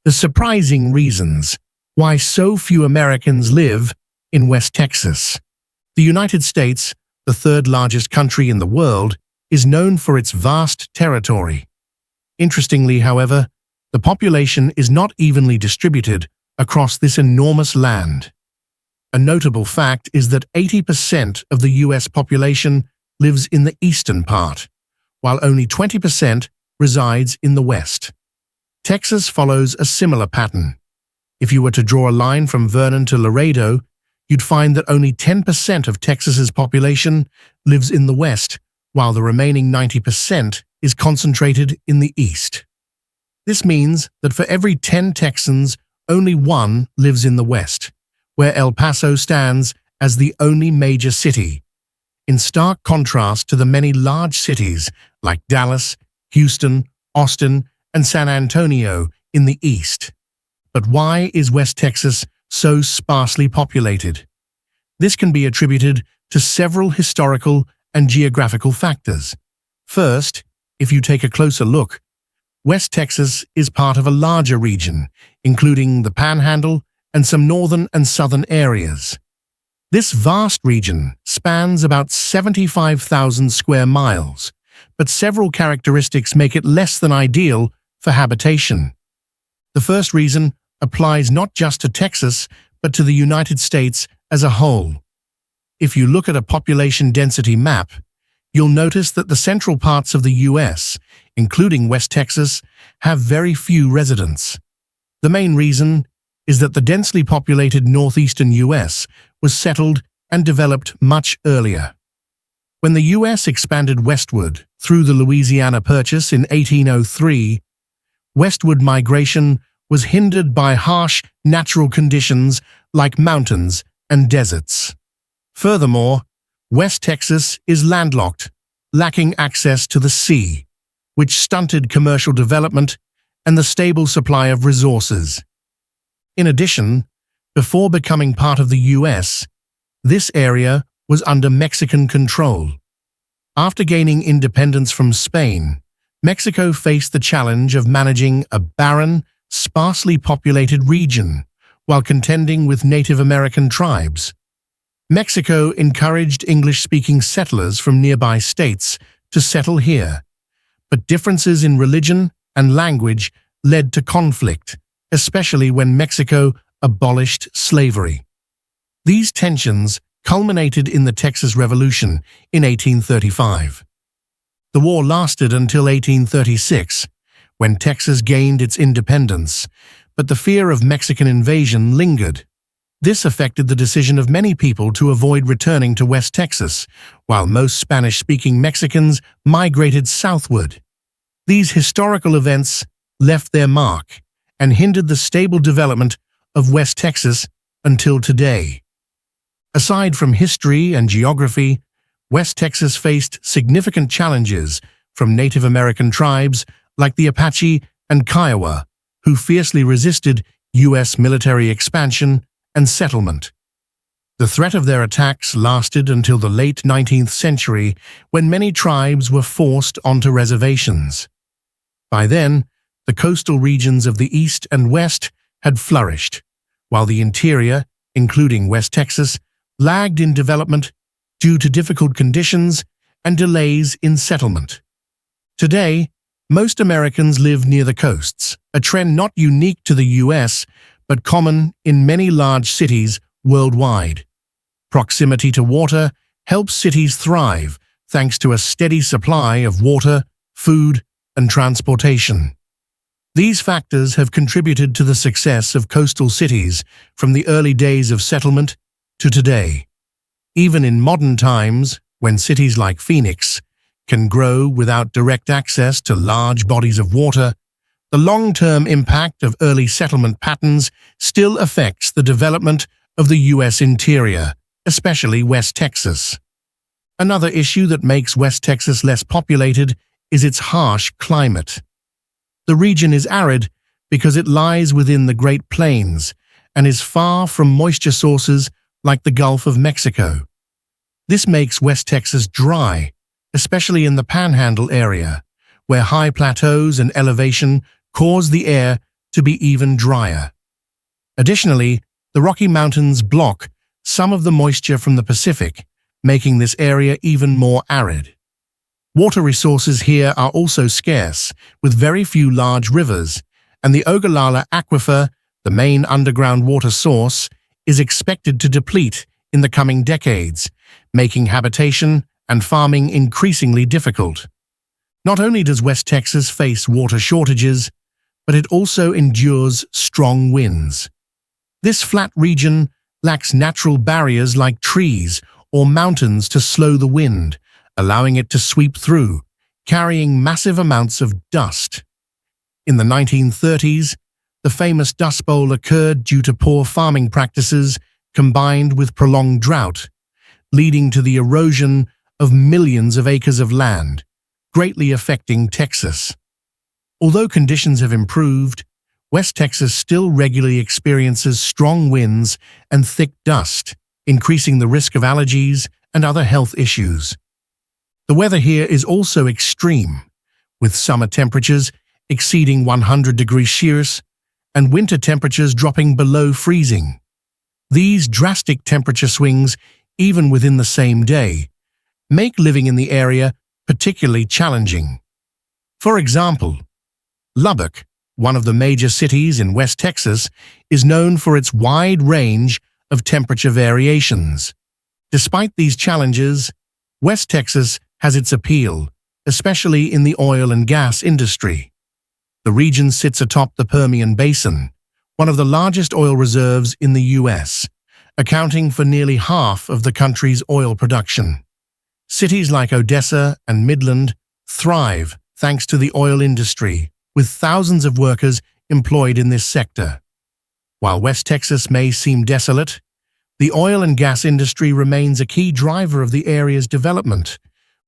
The surprising reasons why so few Americans live in West Texas. The United States, the third largest country in the world, is known for its vast territory. Interestingly, however, the population is not evenly distributed across this enormous land. A notable fact is that 80% of the U.S. population lives in the eastern part, while only 20% resides in the west. Texas follows a similar pattern. If you were to draw a line from Vernon to Laredo, you'd find that only 10% of Texas's population lives in the west, while the remaining 90% is concentrated in the east. This means that for every 10 Texans, only one lives in the west, where El Paso stands as the only major city, in stark contrast to the many large cities like Dallas, Houston, Austin, and San Antonio in the east. But why is West Texas so sparsely populated? This can be attributed to several historical and geographical factors. First, if you take a closer look, West Texas is part of a larger region, including the Panhandle and some northern and southern areas. This vast region spans about 75,000 square miles, but several characteristics make it less than ideal for habitation. The first reason applies not just to Texas, but to the United States as a whole. If you look at a population density map, you'll notice that the central parts of the U.S., including West Texas, have very few residents. The main reason is that the densely populated northeastern U.S. was settled and developed much earlier. When the U.S. expanded westward through the Louisiana Purchase in 1803, westward migration was hindered by harsh natural conditions like mountains and deserts. Furthermore, West Texas is landlocked, lacking access to the sea, which stunted commercial development and the stable supply of resources. In addition, before becoming part of the U.S., this area was under Mexican control. After gaining independence from Spain, Mexico faced the challenge of managing a barren, sparsely populated region while contending with Native American tribes. Mexico encouraged English-speaking settlers from nearby states to settle here, but differences in religion and language led to conflict, especially when Mexico abolished slavery. These tensions culminated in the Texas Revolution in 1835. The war lasted until 1836, when Texas gained its independence, but the fear of Mexican invasion lingered. This affected the decision of many people to avoid returning to West Texas, while most Spanish-speaking Mexicans migrated southward. These historical events left their mark and hindered the stable development of West Texas until today. Aside from history and geography, West Texas faced significant challenges from Native American tribes like the Apache and Kiowa, who fiercely resisted U.S. military expansion and settlement. The threat of their attacks lasted until the late 19th century, when many tribes were forced onto reservations. By then, the coastal regions of the East and West had flourished, while the interior, including West Texas, lagged in development due to difficult conditions and delays in settlement. Today, most Americans live near the coasts, a trend not unique to the U.S., but common in many large cities worldwide. Proximity to water helps cities thrive thanks to a steady supply of water, food, and transportation. These factors have contributed to the success of coastal cities from the early days of settlement to today. Even in modern times, when cities like Phoenix can grow without direct access to large bodies of water, the long-term impact of early settlement patterns still affects the development of the U.S. interior, especially West Texas. Another issue that makes West Texas less populated is its harsh climate. The region is arid because it lies within the Great Plains and is far from moisture sources like the Gulf of Mexico. This makes West Texas dry, especially in the Panhandle area, where high plateaus and elevation cause the air to be even drier. Additionally, the Rocky Mountains block some of the moisture from the Pacific, making this area even more arid. Water resources here are also scarce, with very few large rivers, and the Ogallala Aquifer, the main underground water source, is expected to deplete in the coming decades, making habitation and farming increasingly difficult. Not only does West Texas face water shortages, but it also endures strong winds. This flat region lacks natural barriers like trees or mountains to slow the wind, allowing it to sweep through, carrying massive amounts of dust. In the 1930s, the famous Dust Bowl occurred due to poor farming practices combined with prolonged drought, leading to the erosion of millions of acres of land, greatly affecting Texas. Although conditions have improved, West Texas still regularly experiences strong winds and thick dust, increasing the risk of allergies and other health issues. The weather here is also extreme, with summer temperatures exceeding 100 degrees Celsius and winter temperatures dropping below freezing. These drastic temperature swings, even within the same day, make living in the area particularly challenging. For example, Lubbock, one of the major cities in West Texas, is known for its wide range of temperature variations. Despite these challenges, West Texas has its appeal, especially in the oil and gas industry. The region sits atop the Permian Basin, one of the largest oil reserves in the U.S., accounting for nearly half of the country's oil production. Cities like Odessa and Midland thrive thanks to the oil industry, with thousands of workers employed in this sector. While West Texas may seem desolate, the oil and gas industry remains a key driver of the area's development.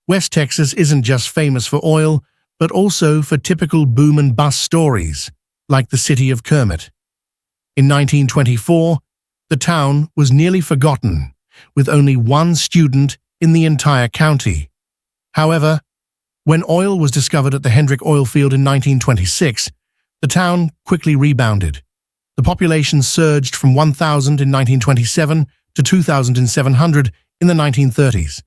West Texas isn't just famous for oil, but also for typical boom and bust stories, like the city of Kermit. In 1924, the town was nearly forgotten, with only one student in the entire county. However, when oil was discovered at the Hendrick oil field in 1926, the town quickly rebounded. The population surged from 1,000 in 1927 to 2,700 in the 1930s.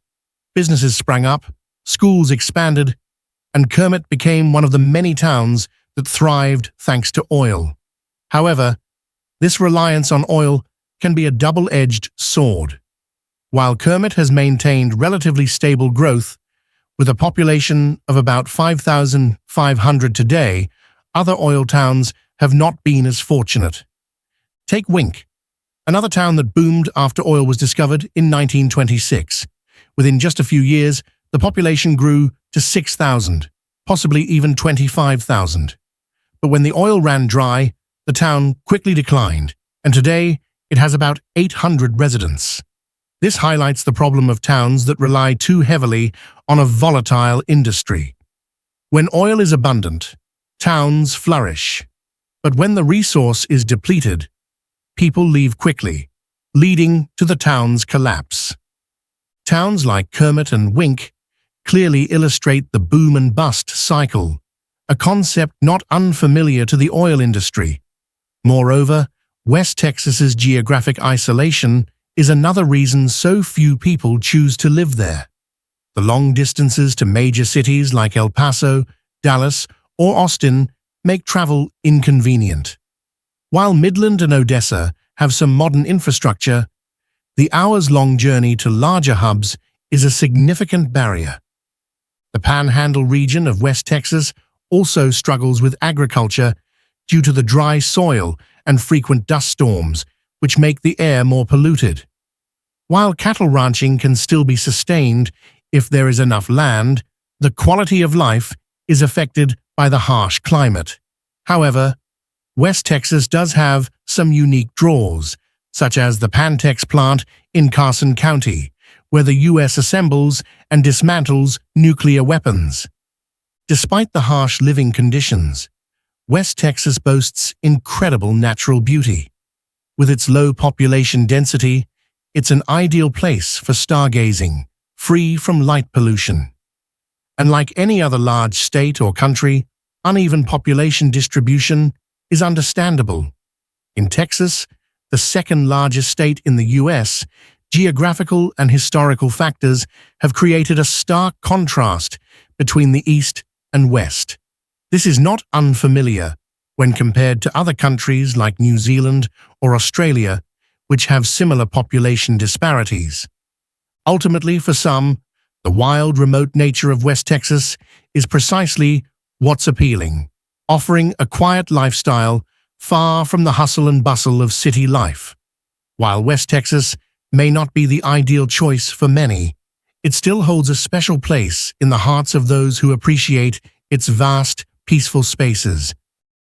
Businesses sprang up, schools expanded, and Kermit became one of the many towns that thrived thanks to oil. However, this reliance on oil can be a double-edged sword. While Kermit has maintained relatively stable growth, with a population of about 5,500 today, other oil towns have not been as fortunate. Take Wink, another town that boomed after oil was discovered in 1926. Within just a few years, the population grew to 6,000, possibly even 25,000. But when the oil ran dry, the town quickly declined, and today it has about 800 residents. This highlights the problem of towns that rely too heavily on a volatile industry. When oil is abundant, towns flourish. But when the resource is depleted, people leave quickly, leading to the town's collapse. Towns like Kermit and Wink clearly illustrate the boom and bust cycle, a concept not unfamiliar to the oil industry. Moreover, West Texas's geographic isolation is another reason so few people choose to live there. The long distances to major cities like El Paso, Dallas, or Austin make travel inconvenient. While Midland and Odessa have some modern infrastructure, the hours-long journey to larger hubs is a significant barrier. The Panhandle region of West Texas also struggles with agriculture due to the dry soil and frequent dust storms, which make the air more polluted. While cattle ranching can still be sustained if there is enough land, the quality of life is affected by the harsh climate. However, West Texas does have some unique draws, such as the Pantex plant in Carson County, where the U.S. assembles and dismantles nuclear weapons. Despite the harsh living conditions, West Texas boasts incredible natural beauty. With its low population density, it's an ideal place for stargazing, free from light pollution. And like any other large state or country, uneven population distribution is understandable. In Texas, the second largest state in the U.S., geographical and historical factors have created a stark contrast between the East and West. This is not unfamiliar when compared to other countries like New Zealand or Australia, which have similar population disparities. Ultimately, for some, the wild, remote nature of West Texas is precisely what's appealing, offering a quiet lifestyle far from the hustle and bustle of city life. While West Texas may not be the ideal choice for many, it still holds a special place in the hearts of those who appreciate its vast, peaceful spaces